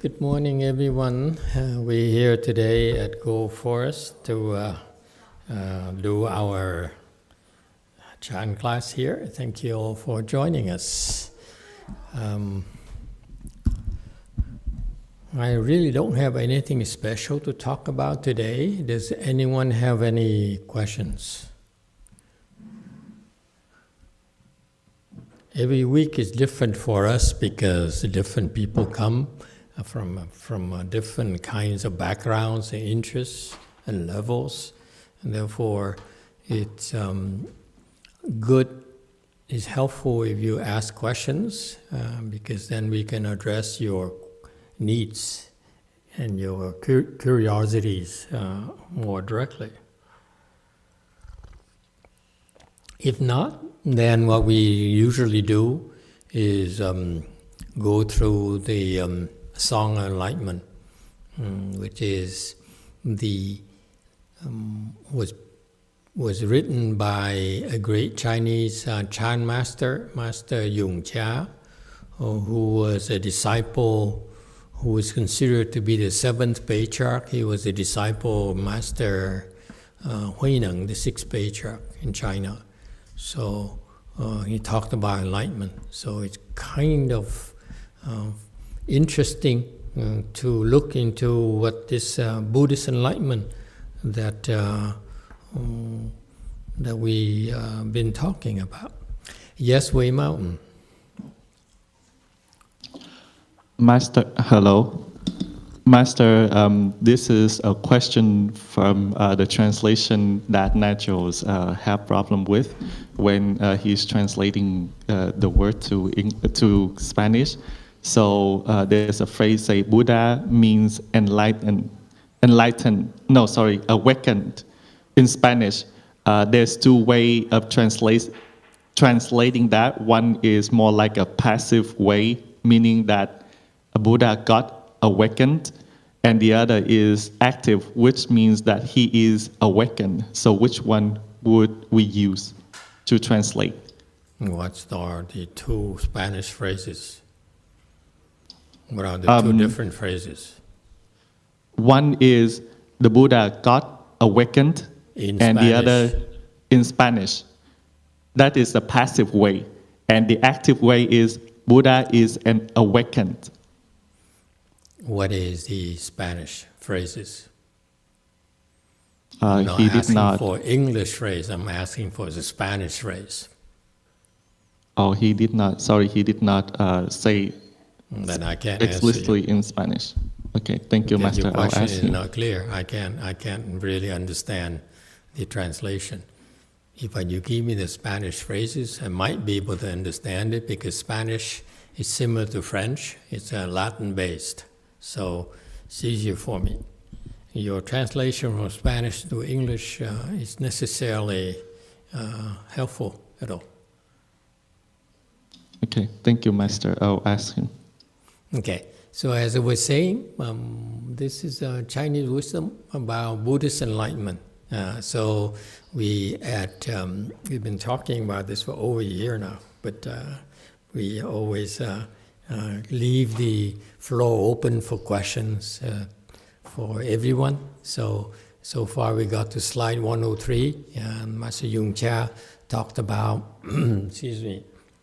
Good morning, everyone. We're here today at Go Forest to do our chant class here. Thank you all for joining us. I really don't have anything special to talk about today. Does anyone have any questions? Every week is different for us because different people come from different kinds of backgrounds and interests and levels. And therefore, it's it's helpful if you ask questions because then we can address your needs and your curiosities more directly. If not, then what we usually do is go through the Song of Enlightenment, which is was written by a great Chinese chant master, Master Yonghua, who was a disciple, who was considered to be the seventh patriarch. He was a disciple of Master Huineng, the sixth patriarch in China. So he talked about enlightenment. So it's kind of interesting to look into what this Buddhist enlightenment that we been talking about. Yes, Wei Mountain. Master, hello. Master, this is a question from the translation that Naturals have problem with when he's translating the word to Spanish. So there's a phrase say Buddha means awakened. In Spanish. There's two ways of translating that. One is more like a passive way, meaning that a Buddha got awakened, and the other is active, which means that he is awakened. So which one would we use to translate? What are the two Spanish phrases? What are the two different phrases? One is the Buddha got awakened, in and Spanish. The other in Spanish. That is the passive way. And the active way is Buddha is an awakened. What is the Spanish phrases? He I'm did not asking not. for English phrase. I'm asking for the Spanish phrase. Oh, he did not. Sorry, he did not say Then I can't explicitly answer you. in Spanish. Okay, thank you, Because Master. your question I'll ask is him. not clear. I can't really understand the translation. If you give me the Spanish phrases, I might be able to understand it because Spanish is similar to French. It's Latin-based, so it's easier for me. Your translation from Spanish to English is necessarily helpful at all. Okay, thank you, Master. I'll ask him. Okay, so as I was saying, this is Chinese wisdom about Buddhist enlightenment. So we've been talking about this for over a year now, but we always leave the floor open for questions for everyone. So far we got to slide 103, and Master Yonghua talked about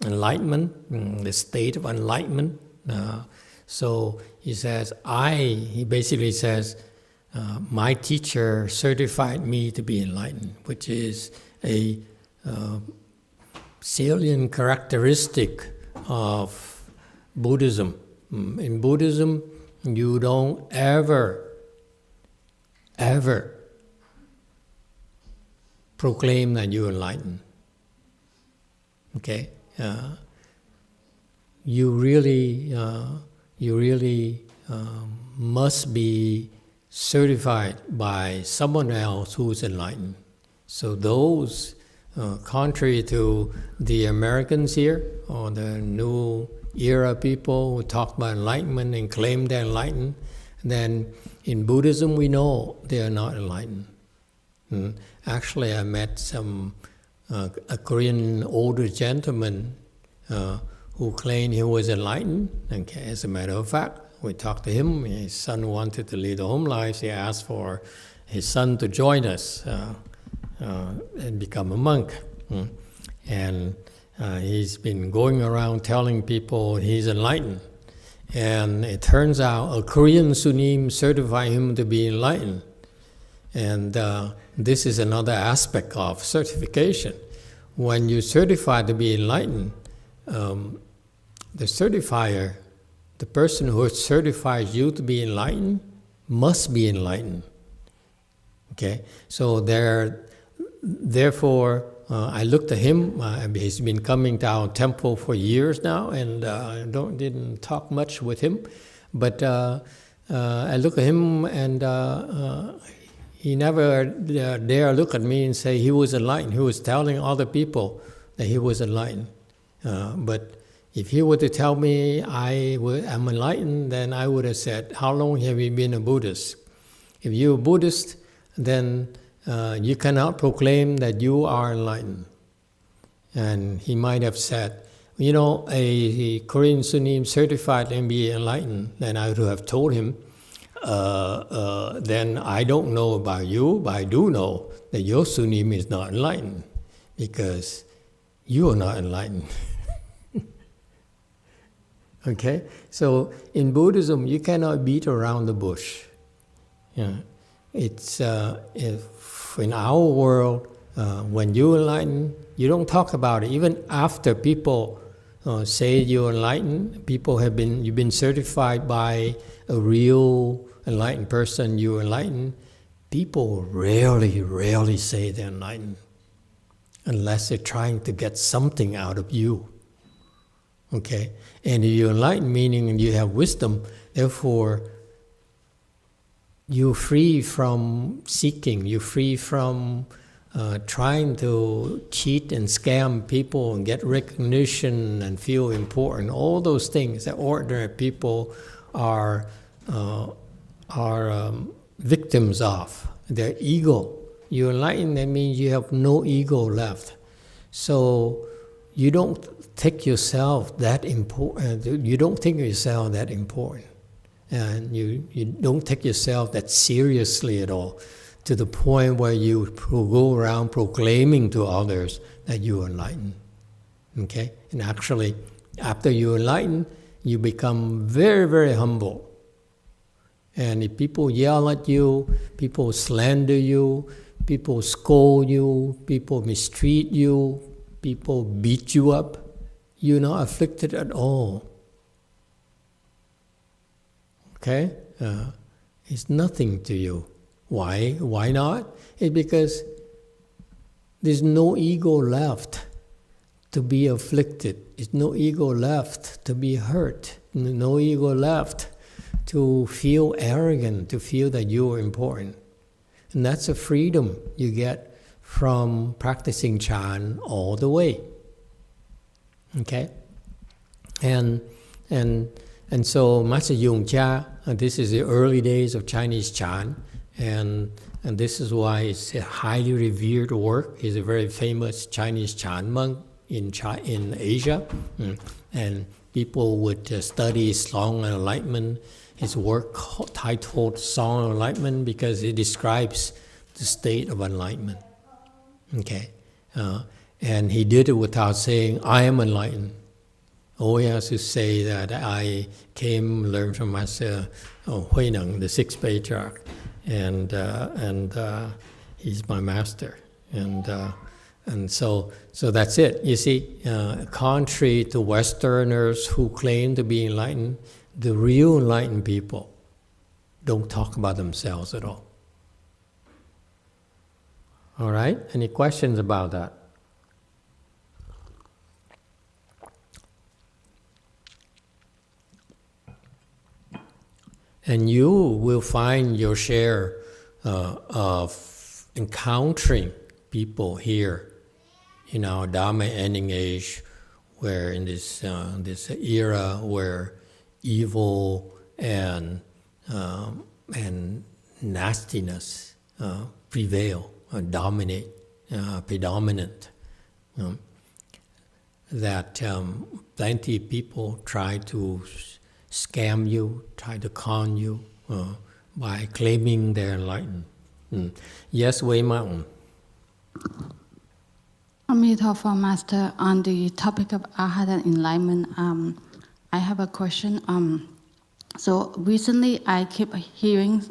enlightenment, the state of enlightenment. So he basically says, my teacher certified me to be enlightened, which is a salient characteristic of Buddhism. In Buddhism, you don't ever proclaim that you're enlightened. Okay? You really must be certified by someone else who's enlightened. So those, contrary to the Americans here, or the new era people who talk about enlightenment and claim they're enlightened, then in Buddhism we know they are not enlightened. Actually, I met a Korean older gentleman who claimed he was enlightened. Okay, as a matter of fact, We talked to him. His son wanted to lead a home life. He asked for his son to join us and become a monk. And he's been going around telling people he's enlightened. And it turns out a Korean Sunim certified him to be enlightened. And this is another aspect of certification. When you certify to be enlightened, the certifier, the person who certifies you to be enlightened, must be enlightened. Okay? So therefore, I looked at him. He's been coming to our temple for years now, and didn't talk much with him. But I look at him, and he never dare look at me and say he was enlightened. He was telling other people that he was enlightened. But if he were to tell me I'm enlightened, then I would have said, how long have you been a Buddhist? If you're a Buddhist, then you cannot proclaim that you are enlightened. And he might have said, a Korean Sunim certified and be enlightened. Then I would have told him, then I don't know about you, but I do know that your Sunim is not enlightened, because you are not enlightened. Okay? So in Buddhism, you cannot beat around the bush. It's in our world, when you enlighten, you don't talk about it. Even after people say you're enlightened, you've been certified by a real enlightened person, you're enlightened, people rarely say they're enlightened, unless they're trying to get something out of you. Okay? And if you're enlightened, meaning you have wisdom, therefore you're free from seeking, you're free from trying to cheat and scam people and get recognition and feel important. All those things that ordinary people are victims of. Their ego. You're enlightened, that means you have no ego left. So you don't take yourself that important. You don't think yourself that important. And you don't take yourself that seriously at all, to the point where you go around proclaiming to others that you are enlightened. Okay? And actually, after you're enlightened, you become very, very humble. And if people yell at you, people slander you, people scold you, people mistreat you, people beat you up, you're not afflicted at all. Okay? It's nothing to you. Why? Why not? It's because there's no ego left to be afflicted. There's no ego left to be hurt. No ego left to feel arrogant, to feel that you are important. And that's a freedom you get from practicing Chan all the way. Okay? And so Master Yung Cha, this is the early days of Chinese Chan, and this is why it's a highly revered work. He's a very famous Chinese Chan monk in Asia, and people would study Song of Enlightenment. His work titled Song of Enlightenment because it describes the state of enlightenment. Okay, and he did it without saying, "I am enlightened." All he has to say that I came, learned from Master Huineng, the sixth patriarch, and he's my master, and so that's it. You see, contrary to Westerners who claim to be enlightened, the real enlightened people don't talk about themselves at all. All right? Any questions about that? And you will find your share of encountering people here in our Dharma ending age, where in this era where evil and nastiness prevail, dominate, predominant. That plenty of people try to scam you, try to con you by claiming they're enlightened. Yes, Wei Mountain. Amitabha Master, on the topic of Arhat and enlightenment, I have a question. So recently I keep hearing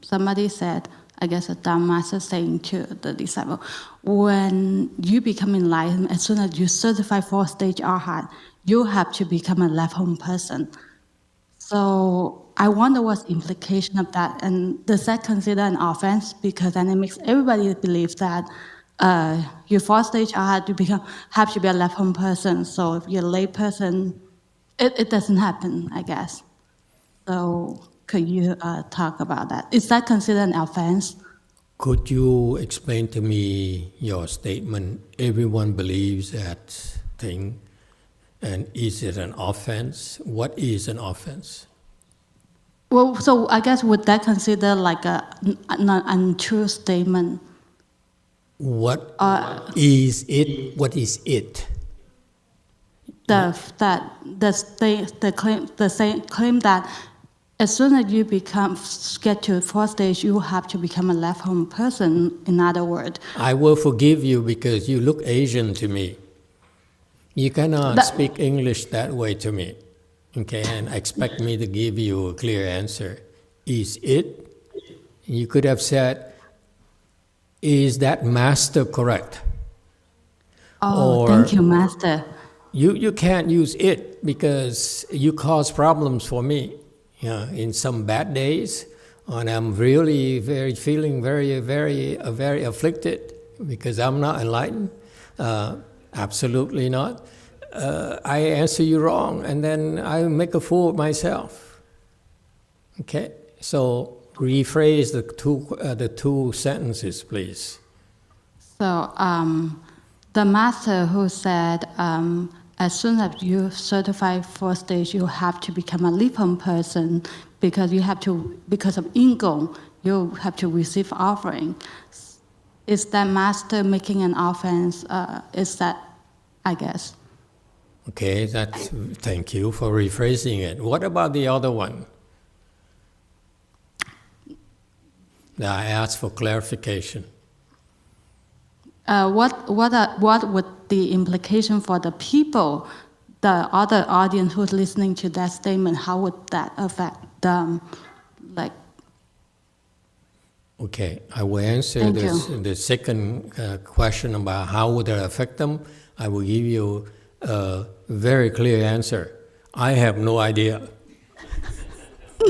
somebody said, I guess a Dharma Master saying to the disciple, when you become enlightened, as soon as you certify 4th stage Arhat, you have to become a left home person. So I wonder what's the implication of that, and does that consider an offense? Because then it makes everybody believe that your 4th stage Arhat, you have to be a left home person. So if you're a lay person, it doesn't happen, I guess. So could you talk about that? Is that considered an offense? Could you explain to me your statement, everyone believes that thing, and is it an offense? What is an offense? Well, so I guess would that consider like an untrue statement? What is it? What is it? The claim that as soon as you get to 4th stage, you have to become a left home person. In other words, I will forgive you because you look Asian to me. You cannot speak English that way to me, okay, and expect me to give you a clear answer. Is it? You could have said, is that master correct? Oh, thank you, Master. You can't use it because you cause problems for me. In some bad days, and I'm really feeling very afflicted because I'm not enlightened. Absolutely not. I answer you wrong, and then I make a fool of myself. Okay, so rephrase the two sentences, please. So the Master who said, as soon as you certify 4th stage, you have to become a left home person because of Ingong, you have to receive offering. Is that Master making an offense? Is that, I guess? Okay, thank you for rephrasing it. What about the other one? I asked for clarification. What would the implication for the people, the other audience who's listening to that statement? How would that affect them? Okay, I will answer the second question about how would it affect them. I will give you a very clear answer. I have no idea.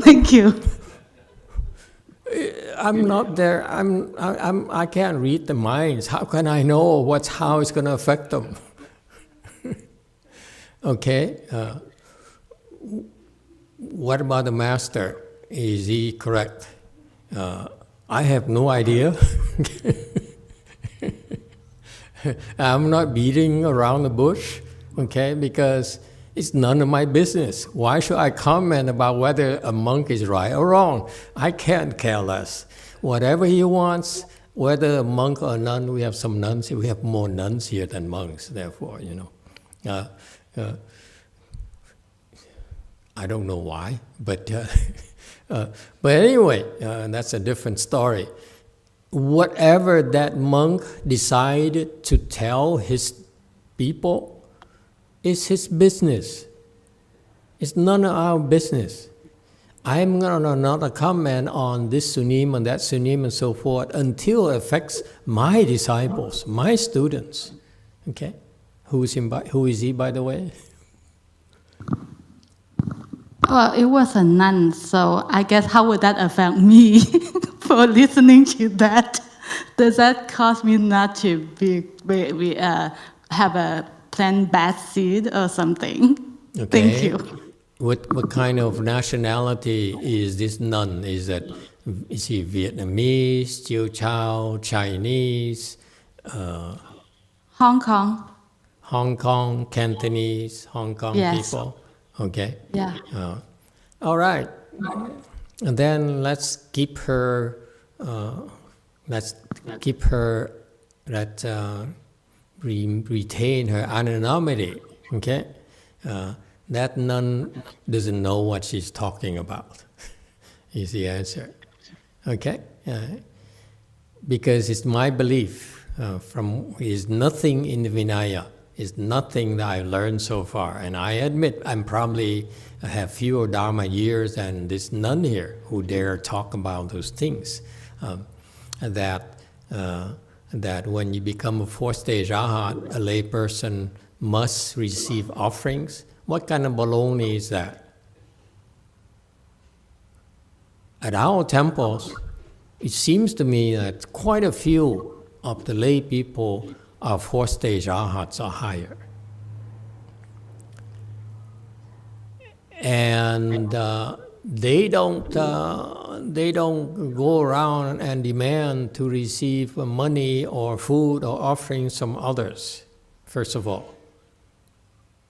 Thank you. I'm not there. I can't read the minds. How can I know how it's going to affect them? Okay. What about the master? Is he correct? I have no idea. I'm not beating around the bush, okay, because it's none of my business. Why should I comment about whether a monk is right or wrong? I can't care less. Whatever he wants, whether a monk or nun, we have some nuns here. We have more nuns here than monks, therefore, I don't know why, but anyway, that's a different story. Whatever that monk decided to tell his people is his business. It's none of our business. I'm gonna not comment on this sunim and that sunim and so forth until it affects my disciples, my students. Okay, who is he, by the way? Well, it was a nun, so I guess how would that affect me for listening to that? Does that cause me not to have a plant bad seed or something? Okay. Thank you. What kind of nationality is this nun? Is he Vietnamese, Chiu Chow, Chinese? Hong Kong. Hong Kong, Cantonese, Hong Kong people? Okay. Yeah. All right. And then let's keep her. Retain her anonymity. Okay. that nun doesn't know what she's talking about, is the answer. Okay? Because it's my belief, is nothing in the Vinaya, is nothing that I've learned so far. And I admit I'm probably have fewer Dharma years than this nun here who dare talk about those things. That when you become a fourth stage Arhat, a lay person must receive offerings. What kind of baloney is that? At our temples, it seems to me that quite a few of the lay people are fourth stage Arhats or higher. And they don't go around and demand to receive money or food or offerings from others, first of all,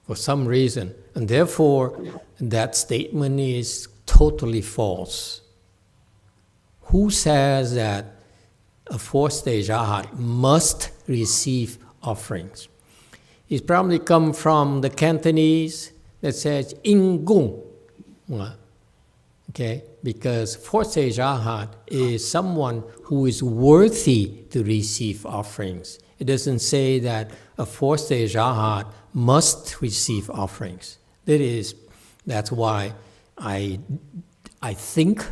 for some reason. And therefore, that statement is totally false. Who says that a fourth stage Arhat must receive offerings? It's probably come from the Cantonese that says "in gung," okay? Because fourth stage Arhat is someone who is worthy to receive offerings. It doesn't say that a fourth stage Arhat must receive offerings. That's why I think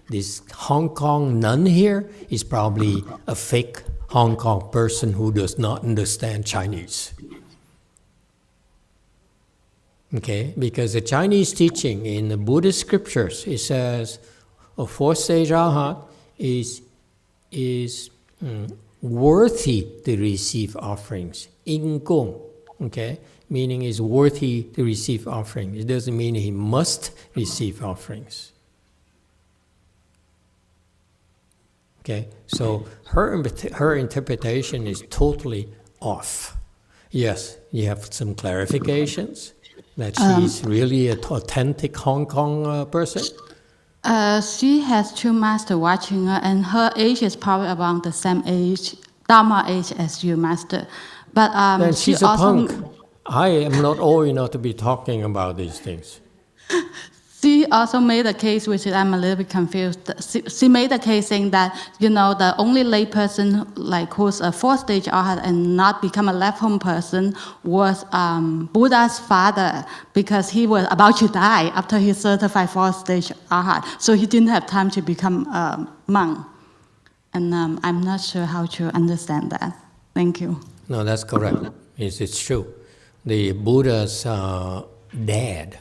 this Hong Kong nun here is probably a fake Hong Kong person who does not understand Chinese. Okay, because the Chinese teaching in the Buddhist scriptures, it says a fourth stage Arhat is worthy to receive offerings. In gong, okay, meaning is worthy to receive offerings. It doesn't mean he must receive offerings. Okay, so her interpretation is totally off. Yes, you have some clarifications that she's really an authentic Hong Kong person. She has two masters watching her, and her age is probably around the same age, Dharma age as you, master. But then she's a punk. I am not old enough to be talking about these things. She also made a case, which I'm a little bit confused. She made a case saying that, the only lay person who's a fourth stage Arhat and not become a left home person was Buddha's father, because he was about to die after he certified fourth stage Arhat. So he didn't have time to become a monk. And I'm not sure how to understand that. Thank you. No, that's correct. It's true. The Buddha's dad,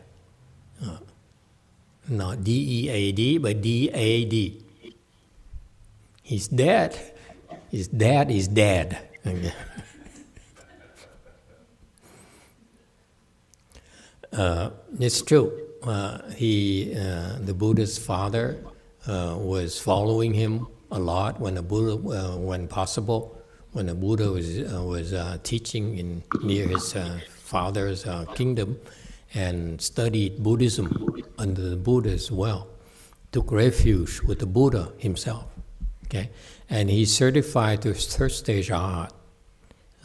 not D-E-A-D, but D-A-D. He's dead. His dad is dead. It's true. The Buddha's father was following him a lot when the Buddha, when possible, when the Buddha was teaching near his father's kingdom, and studied Buddhism under the Buddha as well. Took refuge with the Buddha himself. Okay, and he's certified to third stage Arhat.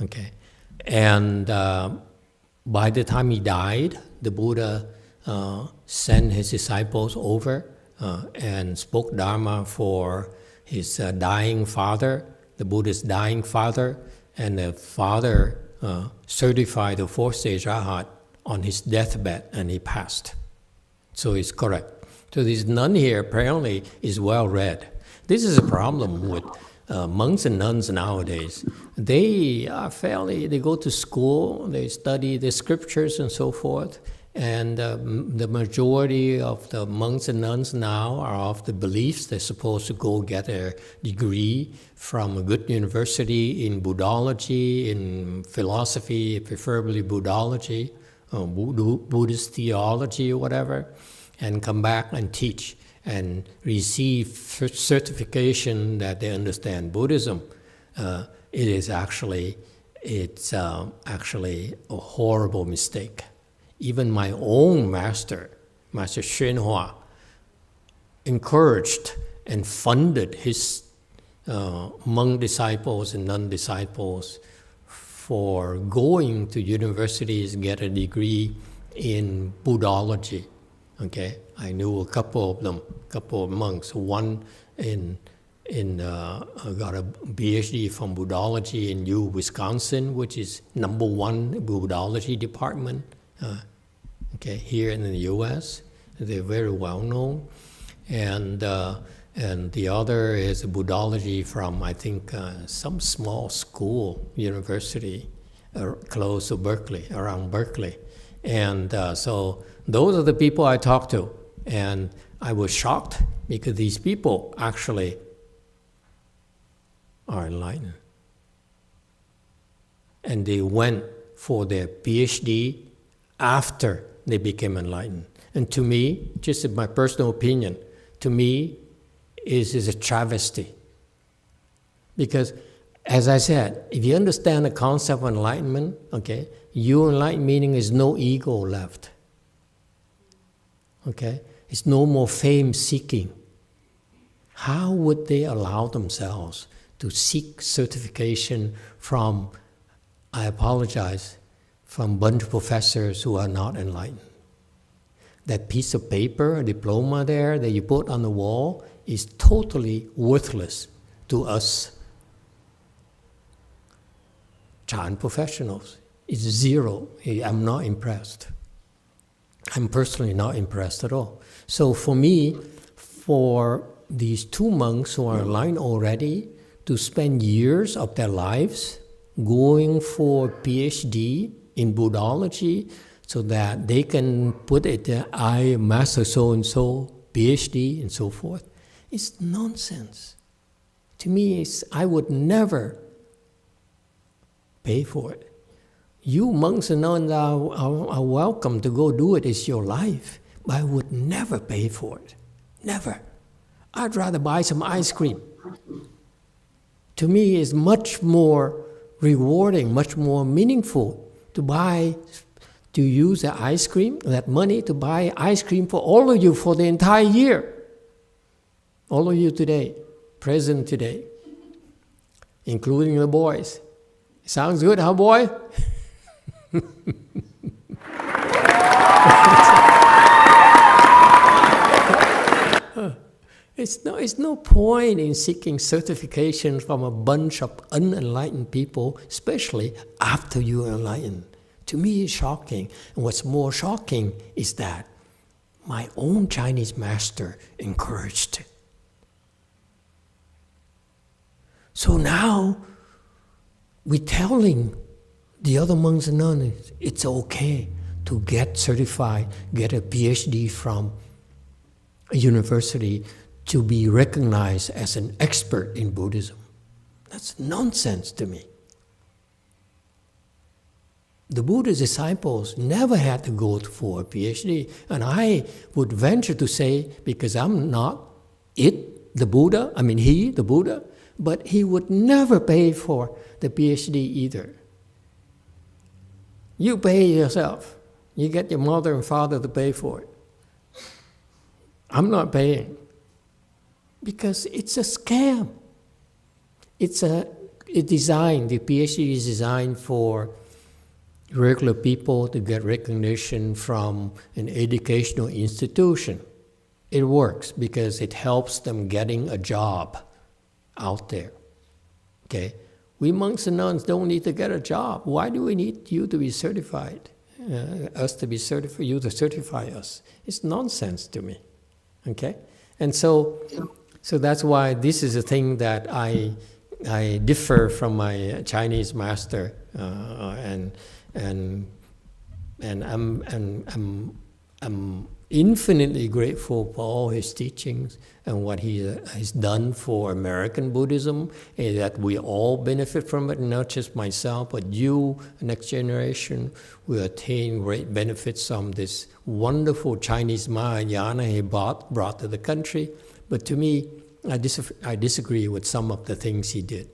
Okay, and by the time he died, the Buddha sent his disciples over and spoke Dharma for his dying father, the Buddha's dying father, and the father certified the fourth stage Arhat on his deathbed, and he passed. So it's correct. So this nun here apparently is well read. This is a problem with monks and nuns nowadays. They go to school, they study the scriptures and so forth, and the majority of the monks and nuns now are of the beliefs they're supposed to go get a degree from a good university in Buddhology, in philosophy, preferably Buddhology, Buddhist theology or whatever, and come back and teach and receive certification that they understand Buddhism. It's actually a horrible mistake. Even my own master, Master thichvinhhoausa, encouraged and funded his monk disciples and nun disciples for going to universities, get a degree in Buddhology. Okay, I knew a couple of them, couple of monks. One got a PhD from Buddhology in Wisconsin, which is #1 Buddhology department. Here in the U.S., they're very well known, and the other is Buddhology from, I think, some small school, university, close to Berkeley, around Berkeley. And so those are the people I talked to. And I was shocked because these people actually are enlightened. And they went for their PhD after they became enlightened. And to me, just in my personal opinion, to me, is a travesty. Because, as I said, if you understand the concept of enlightenment, okay, you enlightened meaning is no ego left. Okay? It's no more fame seeking. How would they allow themselves to seek certification from, I apologize, from a bunch of professors who are not enlightened? That piece of paper, a diploma there that you put on the wall is totally worthless to us Chan professionals. It's zero. I'm not impressed. I'm personally not impressed at all. So for me, for these two monks who are enlightened already, to spend years of their lives going for PhD in Buddhology so that they can put it there, I master so-and-so, PhD, and so forth, it's nonsense. To me, I would never pay for it. You monks and nuns are welcome to go do it. It's your life. But I would never pay for it. Never. I'd rather buy some ice cream. To me, it's much more rewarding, much more meaningful to use the ice cream, that money to buy ice cream for all of you for the entire year. All of you today, present today, including the boys. Sounds good, huh, boy? It's no point in seeking certification from a bunch of unenlightened people, especially after you are enlightened. To me, it's shocking. And what's more shocking is that my own Chinese master encouraged it. So now, we're telling the other monks and nuns it's okay to get certified, get a PhD from a university to be recognized as an expert in Buddhism. That's nonsense to me. The Buddha's disciples never had to go for a PhD. And I would venture to say, because I'm not the Buddha, he, the Buddha, but he would never pay for the PhD either. You pay yourself. You get your mother and father to pay for it. I'm not paying. Because it's a scam. The PhD is designed for regular people to get recognition from an educational institution. It works because it helps them getting a job out there. Okay? We monks and nuns don't need to get a job. Why do we need you to be certified? Us to be certified, you to certify us? It's nonsense to me. Okay? And so that's why this is a thing that I differ from my Chinese master, and I'm infinitely grateful for all his teachings and what he has done for American Buddhism, and that we all benefit from it, not just myself, but you, next generation, will attain great benefits from this wonderful Chinese Mahayana he brought to the country. But to me, I disagree with some of the things he did,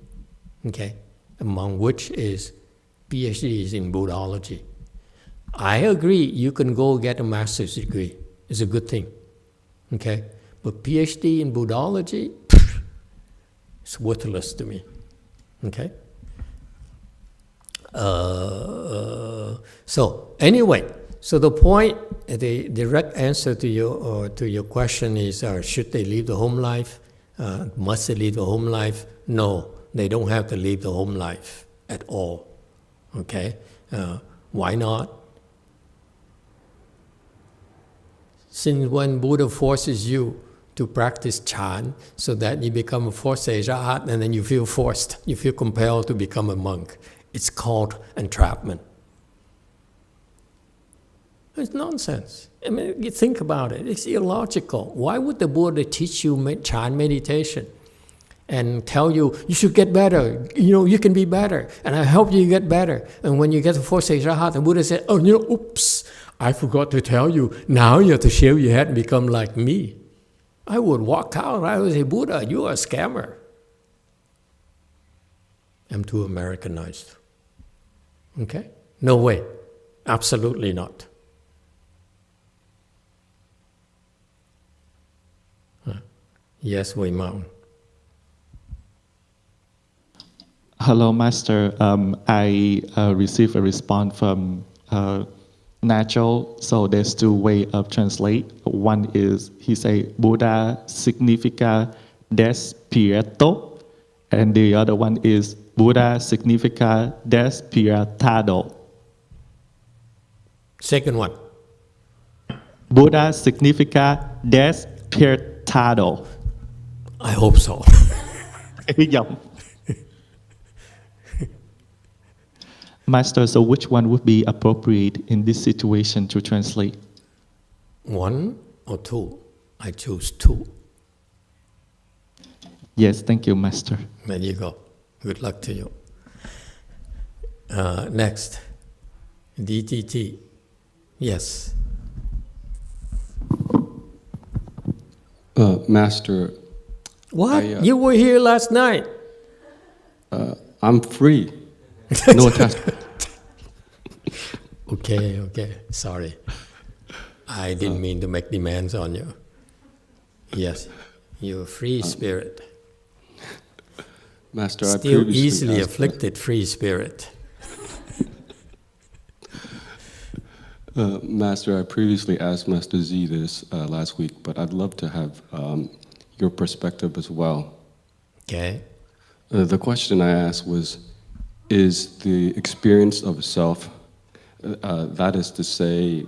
okay? Among which is PhDs in Buddhology. I agree you can go get a master's degree. It's a good thing, okay? But PhD in Buddhology, it's worthless to me, okay? So anyway, So the point, the direct answer to your question is, should they leave the home life? Must they leave the home life? No, they don't have to leave the home life at all. Okay, why not? Since when Buddha forces you to practice Chan so that you become a forced arahat, and then you feel forced, you feel compelled to become a monk. It's called entrapment. It's nonsense. I mean, you think about it. It's illogical. Why would the Buddha teach you Chan meditation and tell you, you should get better, you can be better, and I help you get better. And when you get to forced arahat, the Buddha said, oops, I forgot to tell you, now you have to shave your head and become like me. I would walk out, I would say, Buddha, you are a scammer. I'm too Americanized. Okay? No way. Absolutely not. Yes, Wei Mao. Hello, Master. I received a response from Natural. So there's two ways of translate. One is, he say, Buddha significa despierto. And the other one is, Buddha significa despiertado. Second one. Buddha significa despiertado. I hope so. Master, so which one would be appropriate in this situation to translate? One or two? I choose two. Yes, thank you, Master. There you go. Good luck to you. Next. DTT. Yes. Master. What? You were here last night. I'm free. No attachment. Okay. Sorry. I didn't mean to make demands on you. Yes, you're a free spirit. Master, Still easily afflicted free spirit. Master, I previously asked Master Z this last week, but I'd love to have your perspective as well. Okay. The question I asked was, is the experience of self, that is to say,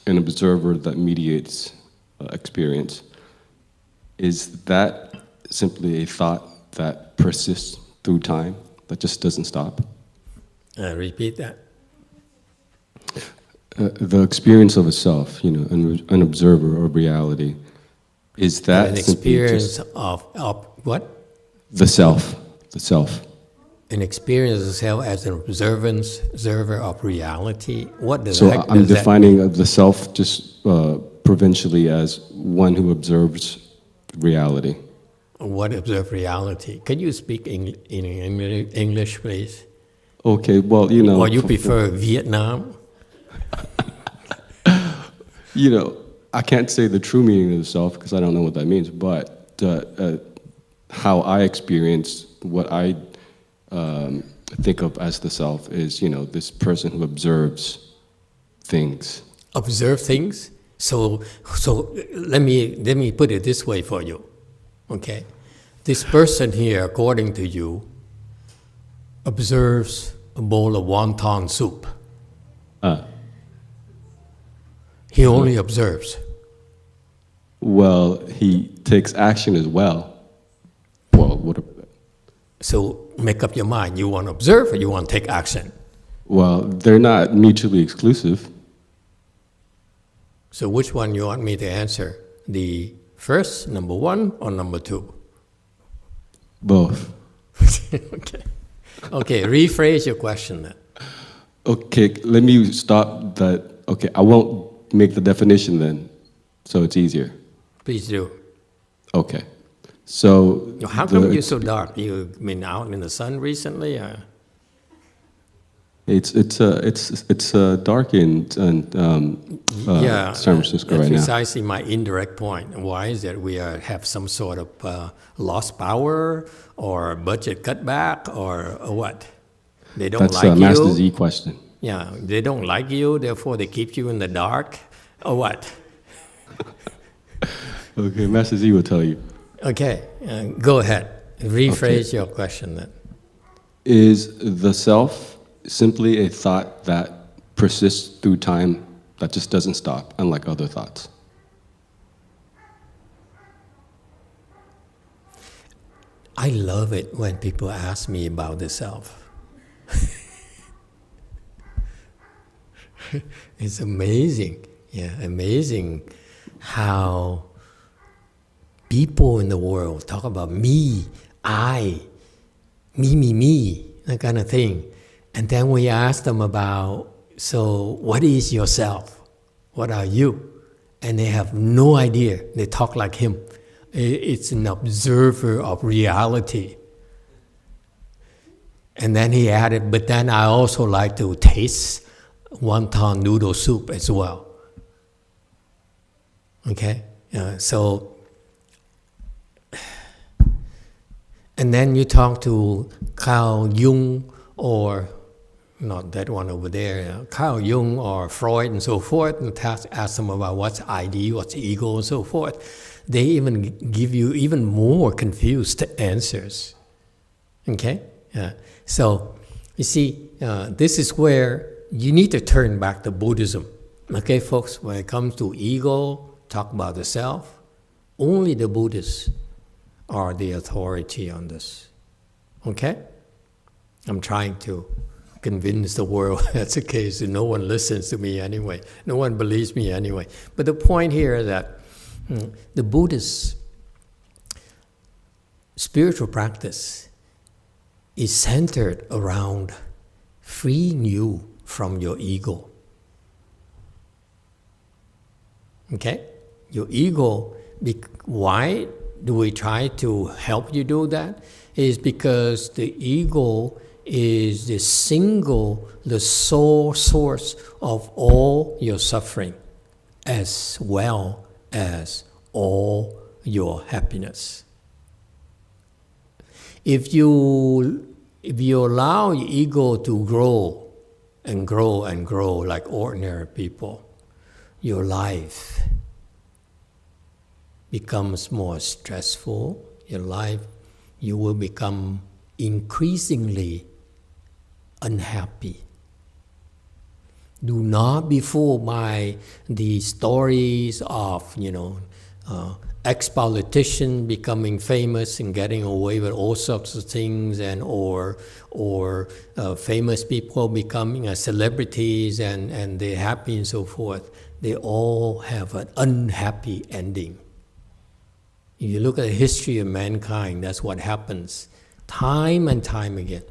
an observer that mediates experience, is that simply a thought that persists through time, that just doesn't stop? Repeat that. The experience of a self, an observer or reality, is that an experience of what? The self. An experience of self as an observer of reality. What does so that? I'm defining the self just provincially as one who observes reality. What observe reality? Can you speak in English, please? Okay, well, Or you prefer Vietnam? I can't say the true meaning of the self because I don't know what that means, but how I experience what I think of as the self is, this person who observes things. Observe things? So let me put it this way for you. Okay? This person here, according to you, observes a bowl of wonton soup. He only observes. Well, he takes action as well. So make up your mind. You want to observe or you want to take action? Well, they're not mutually exclusive. So which one you want me to answer? The first, number one, or number two? Both. Okay, rephrase your question then. Okay, let me stop that. Okay, I won't make the definition then, so it's easier. Please do. Okay. So how come you're so dark? You've been out in the sun recently? It's dark in San Francisco right now. Precisely my indirect point. Why is that we have some sort of lost power or budget cutback or what? They don't That's like you. Master Z question. Yeah, they don't like you, therefore they keep you in the dark, or what? Okay, Master Z will tell you. Okay, go ahead. Rephrase your question then. Is the self simply a thought that persists through time, that just doesn't stop, unlike other thoughts? I love it when people ask me about the self. It's amazing, amazing how people in the world talk about me, I, me, that kind of thing. And then we ask them about, so what is yourself? What are you? And they have no idea. They talk like him. It's an observer of reality. And then he added, but then I also like to taste wonton noodle soup as well. Okay? So, and then you talk to Carl Jung, or not that one over there, Carl Jung or Freud and so forth, and ask them about what's ID, what's ego, and so forth. They even give you even more confused answers. Okay? So, you see, this is where you need to turn back to Buddhism. Okay, folks, when it comes to ego, talk about the self, only the Buddhists are the authority on this. Okay? I'm trying to convince the world that's the case, and no one listens to me anyway. No one believes me anyway. But the point here is that the Buddhist spiritual practice is centered around freeing you from your ego. Okay? Your ego, why do we try to help you do that? Is because the ego is the sole source of all your suffering, as well as all your happiness. If you allow your ego to grow and grow and grow like ordinary people, your life becomes more stressful. Your life, you will become increasingly unhappy. Do not be fooled by the stories of, ex-politician becoming famous and getting away with all sorts of things, and or famous people becoming celebrities and they're happy and so forth. They all have an unhappy ending. If you look at the history of mankind, that's what happens time and time again.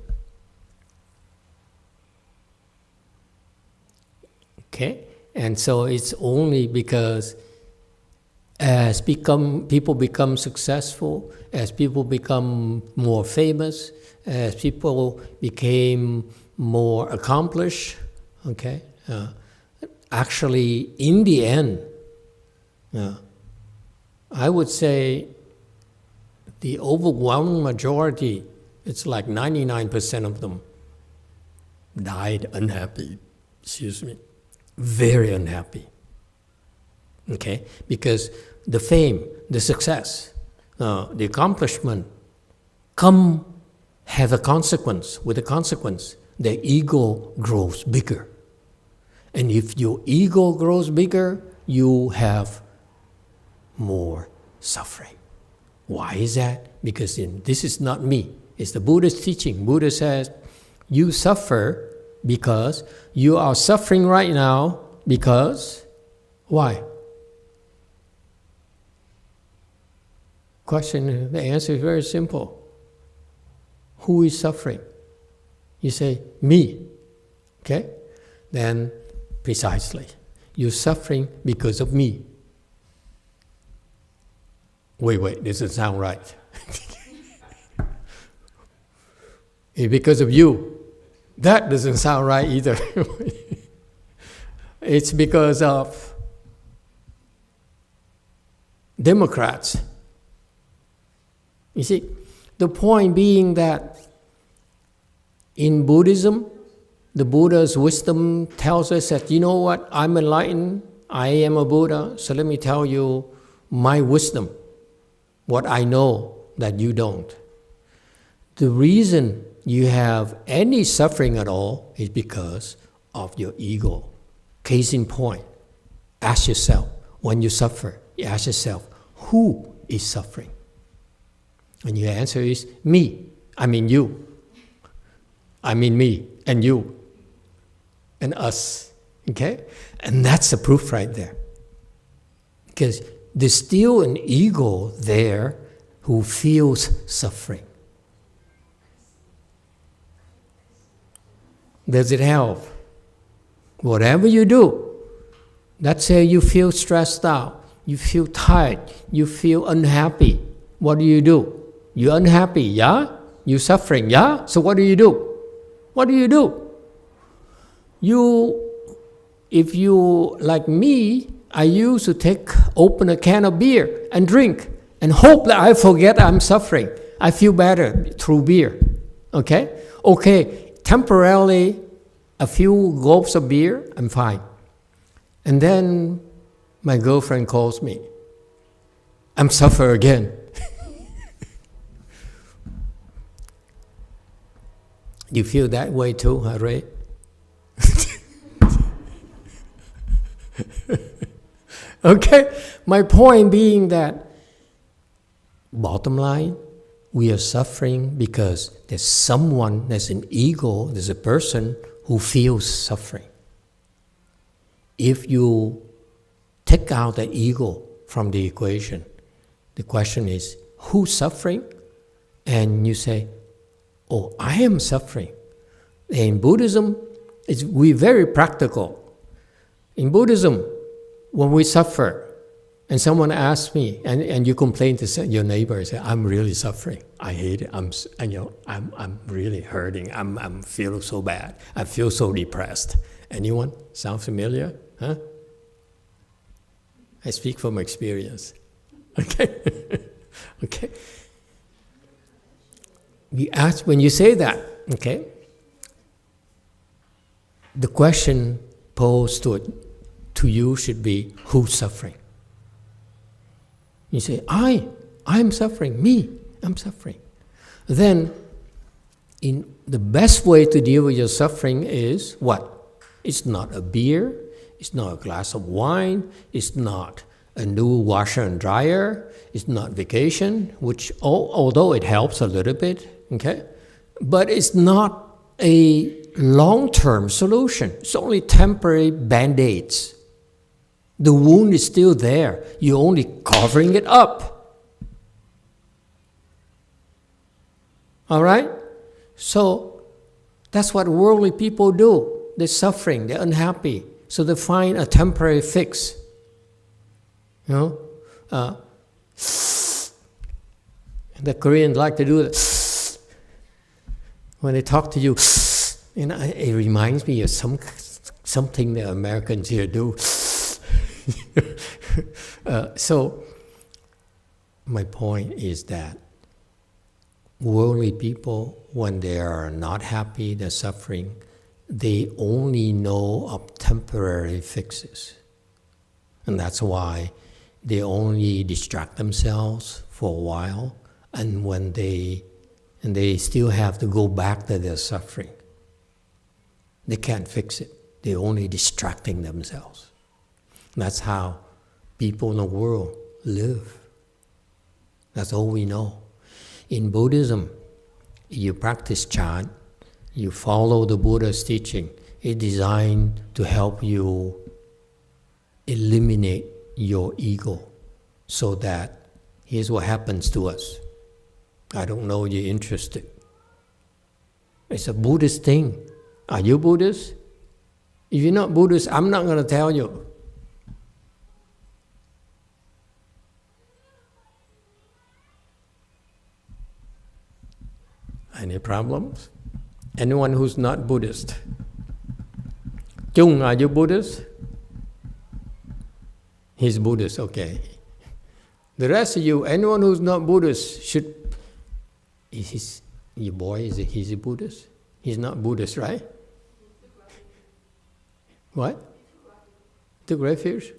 Okay? And so it's only because as people become successful, as people become more famous, as people became more accomplished, okay? Actually, in the end, I would say the overwhelming majority, it's like 99% of them, died unhappy. Very unhappy. Okay? Because the fame, the success, the accomplishment have a consequence. With a consequence, the ego grows bigger. And if your ego grows bigger, you have more suffering. Why is that? Because this is not me. It's the Buddha's teaching. Buddha says, you suffer because you are suffering right now because, why? The answer is very simple. Who is suffering? You say, me. Okay? Then, precisely. You're suffering because of me. Wait, this doesn't sound right. It's because of you. That doesn't sound right either. It's because of Democrats. You see, the point being that in Buddhism, The Buddha's wisdom tells us that, you know what, I'm enlightened, I am a Buddha, so let me tell you my wisdom, what I know that you don't. The reason you have any suffering at all is because of your ego. Case in point, ask yourself, when you suffer, ask yourself, who is suffering? And your answer is me. I mean you. I mean me and you and us. Okay? And that's the proof right there. Because there's still an ego there who feels suffering. Does it help? Whatever you do, let's say you feel stressed out, you feel tired, you feel unhappy. What do? You're unhappy, yeah? You're suffering, yeah? So what do? What do? If you, like me, I used to open a can of beer and drink and hope that I forget I'm suffering. I feel better through beer, okay? Okay, temporarily, a few gulps of beer, I'm fine. And then my girlfriend calls me. I'm suffering again. You feel that way too, huh, Ray? Okay, my point being that, bottom line, we are suffering because there's someone, there's an ego, there's a person who feels suffering. If you take out the ego from the equation, the question is, who's suffering? And you say, oh, I am suffering. In Buddhism, we're very practical. In Buddhism, when we suffer, and someone asks me, and you complain to your neighbor, say, I'm really suffering. I hate it. I'm really hurting. I'm feeling so bad. I feel so depressed. Anyone? Sound familiar? Huh? I speak from experience. Okay? Okay? We ask, when you say that, okay, the question posed to you should be, who's suffering? You say, I'm suffering, me, I'm suffering. Then, the best way to deal with your suffering is what? It's not a beer, it's not a glass of wine, it's not a new washer and dryer, it's not vacation, which, although it helps a little bit, okay? But it's not a long-term solution. It's only temporary band-aids. The wound is still there. You're only covering it up. All right? So that's what worldly people do. They're suffering, they're unhappy. So they find a temporary fix. You know? The Koreans like to do that. When they talk to you, it reminds me of something the Americans here do. So, my point is that worldly people, when they are not happy, they're suffering, they only know of temporary fixes. And that's why they only distract themselves for a while, and when they still have to go back to their suffering. They can't fix it. They're only distracting themselves. That's how people in the world live. That's all we know. In Buddhism, you practice chant, you follow the Buddha's teaching. It's designed to help you eliminate your ego, so that here's what happens to us. I don't know you're interested. It's a Buddhist thing. Are you Buddhist? If you're not Buddhist, I'm not going to tell you. Any problems? Anyone who's not Buddhist? Chung, are you Buddhist? He's Buddhist, okay. The rest of you, anyone who's not Buddhist should... Your boy, he's a Buddhist? He's not Buddhist, right? What? Took refuge?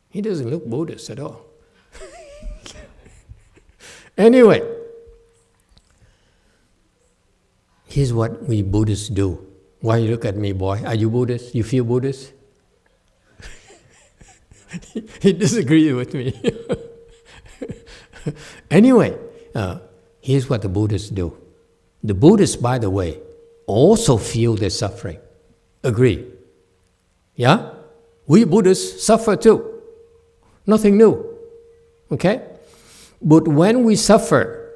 He doesn't look Buddhist at all. Anyway, here's what we Buddhists do. Why you look at me, boy? Are you Buddhist? You feel Buddhist? He disagrees with me. Anyway, here's what the Buddhists do. The Buddhists, by the way, also feel their suffering. Agree? Yeah? We Buddhists suffer too. Nothing new. Okay? But when we suffer,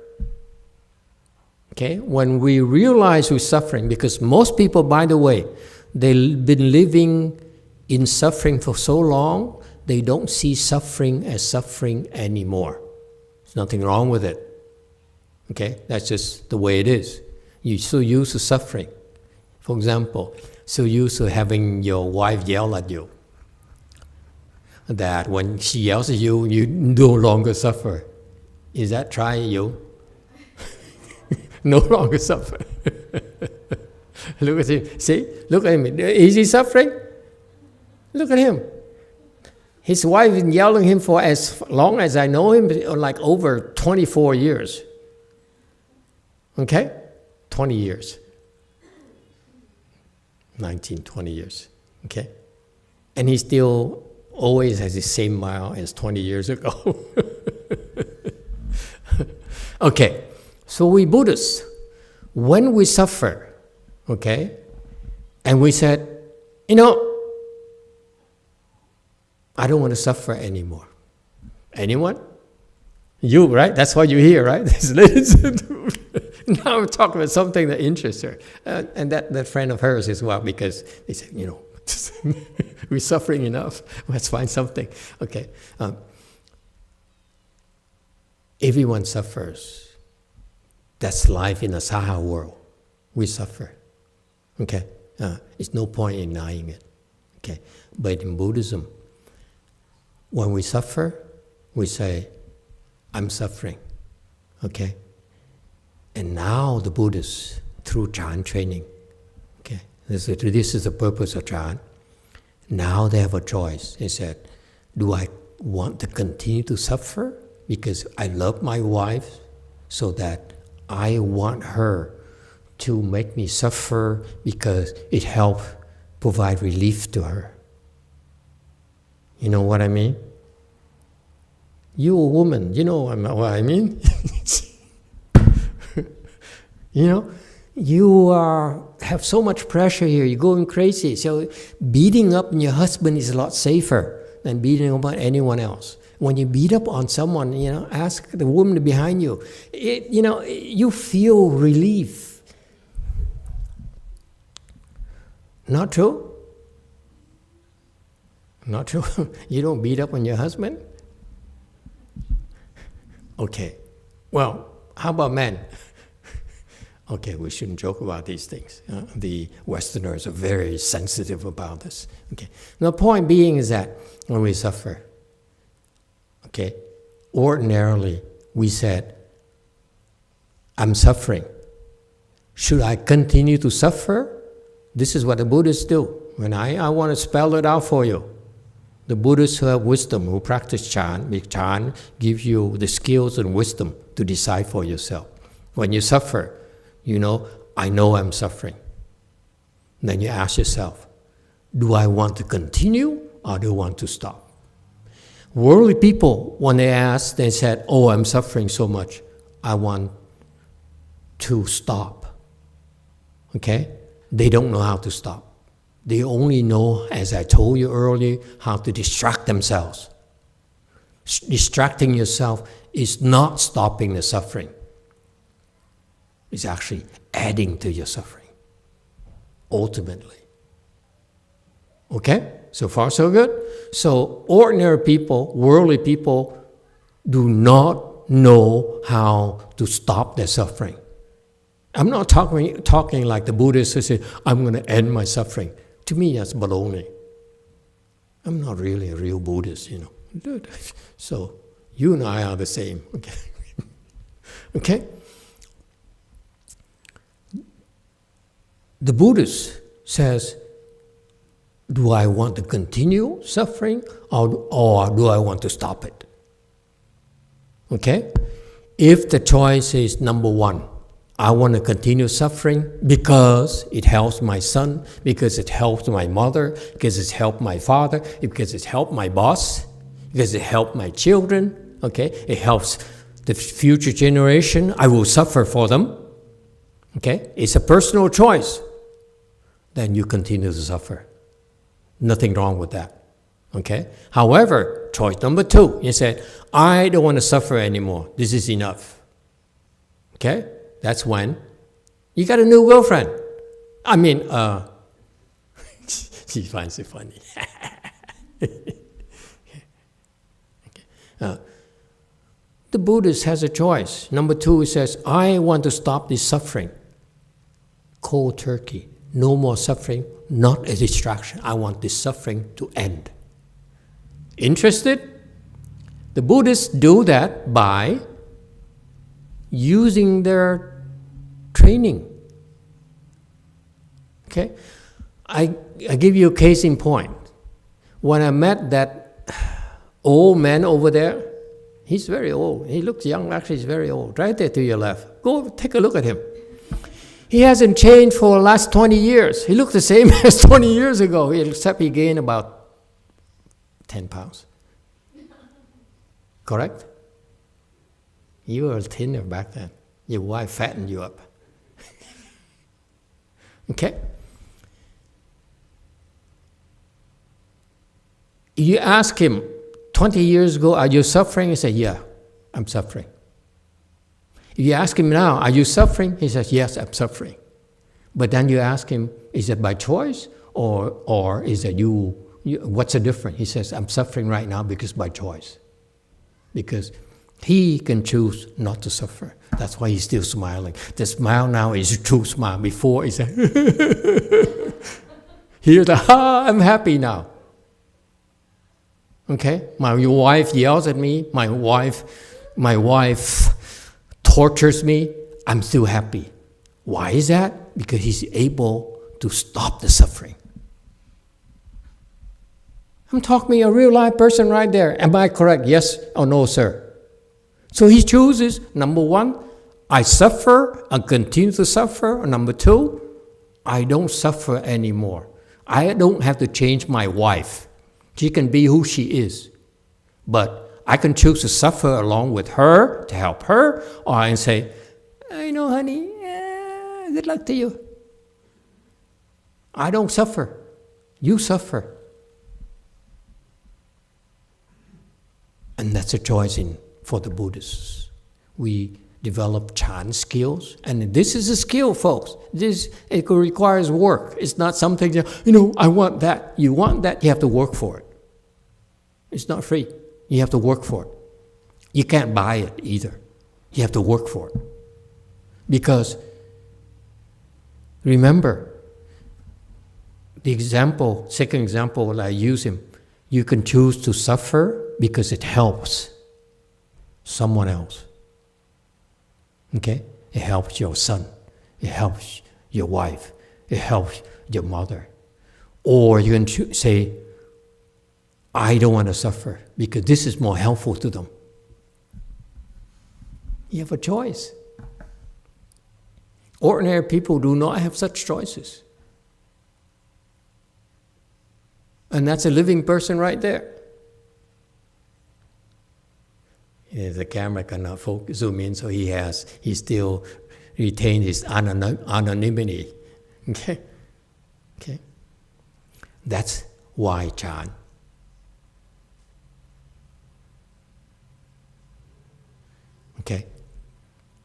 okay, when we realize we're suffering, because most people, by the way, they've been living in suffering for so long, they don't see suffering as suffering anymore. There's nothing wrong with it. Okay? That's just the way it is. You're so used to suffering. For example, so used to having your wife yell at you, that when she yells at you, you no longer suffer. Is that trying you? No longer suffer. Look at him. See? Look at him. Is he suffering? Look at him. His wife has been yelling at him for as long as I know him, like over 24 years. Okay? 20 years. 19, 20 years. Okay? And he still always has the same smile as 20 years ago. Okay, so we Buddhists, when we suffer, okay, and we said, you know, I don't want to suffer anymore. Anyone? You, right? That's why you're here, right? Now I'm talking about something that interests her. And that friend of hers as well, because they said, you know, we're suffering enough. Let's find something. Okay. Everyone suffers. That's life in a Saha world. We suffer. Okay? It's no point in denying it. Okay? But in Buddhism, when we suffer, we say, I'm suffering. Okay? And now the Buddhists, through Chan training, okay, this is the purpose of Chan. Now they have a choice. They said, do I want to continue to suffer because I love my wife so that I want her to make me suffer because it helps provide relief to her? You know what I mean? You a woman, you know what I mean? You know, you have so much pressure here, you're going crazy. So beating up on your husband is a lot safer than beating up on anyone else. When you beat up on someone, you know, ask the woman behind you. You know, you feel relief. Not true? Not true? You don't beat up on your husband? Okay. Well, how about men? Okay, we shouldn't joke about these things. The Westerners are very sensitive about this. Okay. The point being is that when we suffer, okay, ordinarily we said, I'm suffering. Should I continue to suffer? This is what the Buddhists do. When I want to spell it out for you. The Buddhists who have wisdom, who practice Chan, Chan gives you the skills and wisdom to decide for yourself. When you suffer, you know I'm suffering. Then you ask yourself, do I want to continue or do I want to stop? Worldly people, when they asked, they said, oh, I'm suffering so much, I want to stop. Okay? They don't know how to stop. They only know, as I told you earlier, how to distract themselves. Distracting yourself is not stopping the suffering. It's actually adding to your suffering, ultimately. Okay? So far, so good? So ordinary people, worldly people, do not know how to stop their suffering. I'm not talking like the Buddhists who say, I'm going to end my suffering. To me, that's baloney. I'm not really a real Buddhist, you know. So you and I are the same. Okay? Okay? The Buddhist says, do I want to continue suffering or do I want to stop it? Okay? If the choice is number one, I want to continue suffering because it helps my son, because it helps my mother, because it helps my father, because it helps my boss, because it helps my children, okay? It helps the future generation. I will suffer for them, okay? It's a personal choice. Then you continue to suffer. Nothing wrong with that, okay? However, choice number two, you said, I don't want to suffer anymore. This is enough, okay? That's when you got a new girlfriend. I mean, she finds it funny. The Buddhist has a choice. Number two, he says, I want to stop this suffering. Cold turkey. No more suffering, not a distraction. I want this suffering to end. Interested? The Buddhists do that by using their training. Okay? I give you a case in point. When I met that old man over there, he's very old. He looks young, actually he's very old. Right there to your left. Go take a look at him. He hasn't changed for the last 20 years. He looks the same as 20 years ago, except he gained about 10 pounds. Correct? You were thinner back then. Your wife fattened you up. Okay? You ask him, 20 years ago, are you suffering? He said, yeah, I'm suffering. If you ask him now, are you suffering? He says, yes, I'm suffering. But then you ask him, is it by choice or is it you, what's the difference? He says, I'm suffering right now because by choice. Because he can choose not to suffer. That's why he's still smiling. The smile now is a true smile. Before he's a here's the, I'm happy now. Okay? My wife yells at me. My wife tortures me. I'm still happy. Why is that? Because he's able to stop the suffering. I'm talking to a real life person right there. Am I correct? Yes or no, sir? So he chooses, number one, I suffer and continue to suffer. Or number two, I don't suffer anymore. I don't have to change my wife. She can be who she is. But I can choose to suffer along with her, to help her, or I can say, I know, honey, good luck to you. I don't suffer. You suffer. And that's a choice for the Buddhists. We develop Chan skills. And this is a skill, folks. It requires work. It's not something that, I want that. You want that, you have to work for it. It's not free. You have to work for it. You can't buy it either. You have to work for it. Because, remember, the second example I use him, you can choose to suffer because it helps someone else. Okay? It helps your son. It helps your wife. It helps your mother. Or you can say, I don't want to suffer because this is more helpful to them. You have a choice. Ordinary people do not have such choices. And that's a living person right there. Yeah, the camera cannot zoom in, so he still retains his anonymity. Okay? That's why Chan. Okay?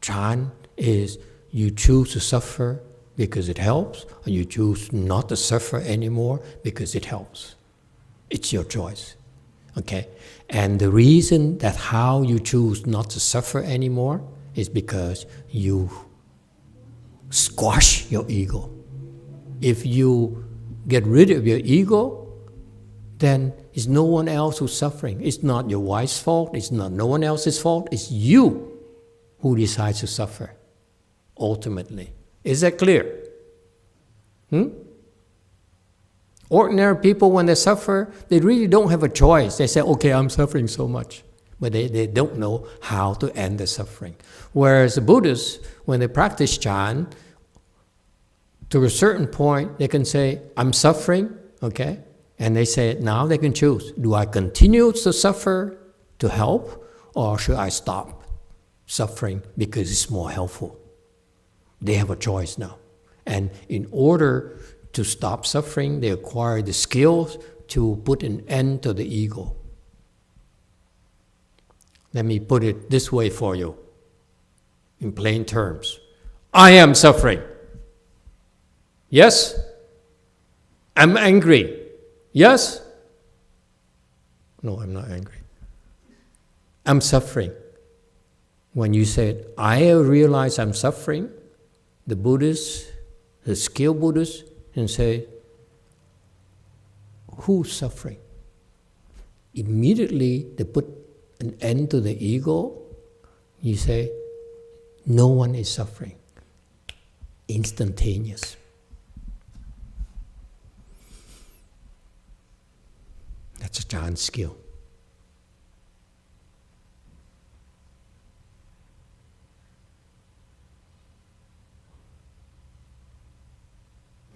Chan is you choose to suffer because it helps, or you choose not to suffer anymore because it helps. It's your choice. Okay? And the reason that how you choose not to suffer anymore is because you squash your ego. If you get rid of your ego, then it's no one else who's suffering. It's not your wife's fault. It's not no one else's fault. It's you who decides to suffer, ultimately. Is that clear? Ordinary people, when they suffer, they really don't have a choice. They say, okay, I'm suffering so much. But they don't know how to end the suffering. Whereas the Buddhists, when they practice Chan, to a certain point, they can say, I'm suffering, okay? And they say, now they can choose. Do I continue to suffer to help, or should I stop suffering because it's more helpful? They have a choice now. And in order to stop suffering, they acquire the skills to put an end to the ego. Let me put it this way for you, in plain terms. I am suffering. Yes? I'm angry. Yes? No, I'm not angry. I'm suffering. When you say, I realize I'm suffering, the Buddhists, the skilled Buddhists, and say, who's suffering? Immediately they put an end to the ego. You say, no one is suffering. Instantaneous. That's a Chan skill.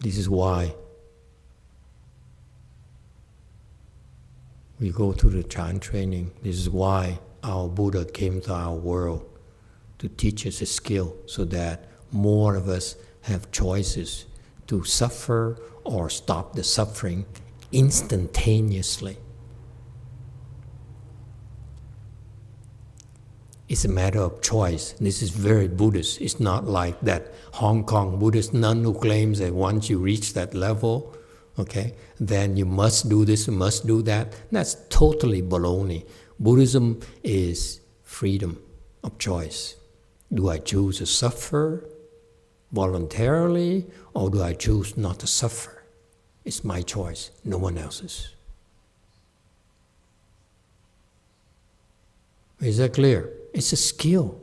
This is why we go to the Chan training. This is why our Buddha came to our world, to teach us a skill so that more of us have choices to suffer or stop the suffering instantaneously. It's a matter of choice. This is very Buddhist. It's not like that Hong Kong Buddhist nun who claims that once you reach that level, okay, then you must do this, you must do that. That's totally baloney. Buddhism is freedom of choice. Do I choose to suffer voluntarily, or do I choose not to suffer? It's my choice, no one else's. Is that clear? It's a skill.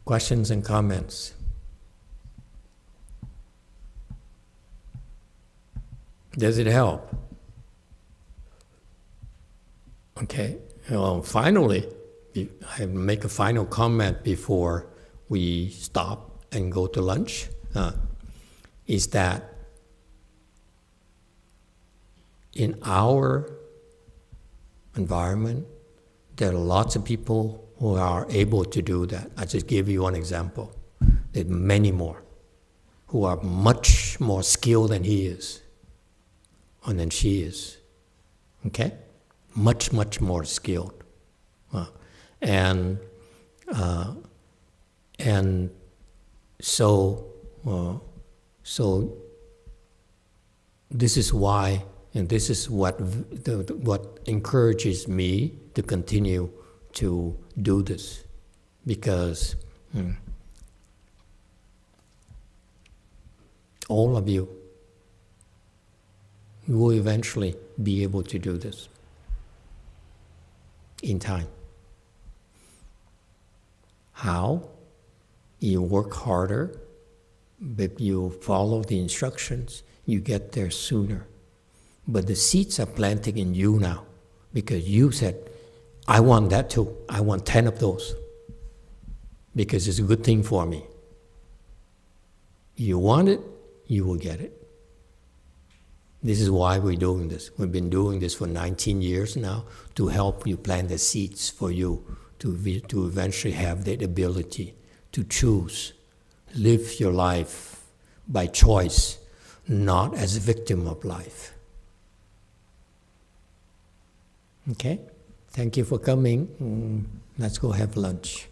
Questions and comments? Does it help? Okay. Well, finally, I make a final comment before we stop and go to lunch. Is that in our environment, there are lots of people who are able to do that. I just give you one example. There are many more who are much more skilled than he is, and than she is. Okay? Much, much more skilled. And so this is why, and this is what encourages me to continue to do this, because all of you will eventually be able to do this in time. How? You work harder, but you follow the instructions, you get there sooner. But the seeds are planted in you now, because you said, I want that too. I want 10 of those, because it's a good thing for me. You want it, you will get it. This is why we're doing this. We've been doing this for 19 years now, to help you plant the seeds for you to eventually have that ability to choose. Live your life by choice, not as a victim of life. Okay? Thank you for coming. Let's go have lunch.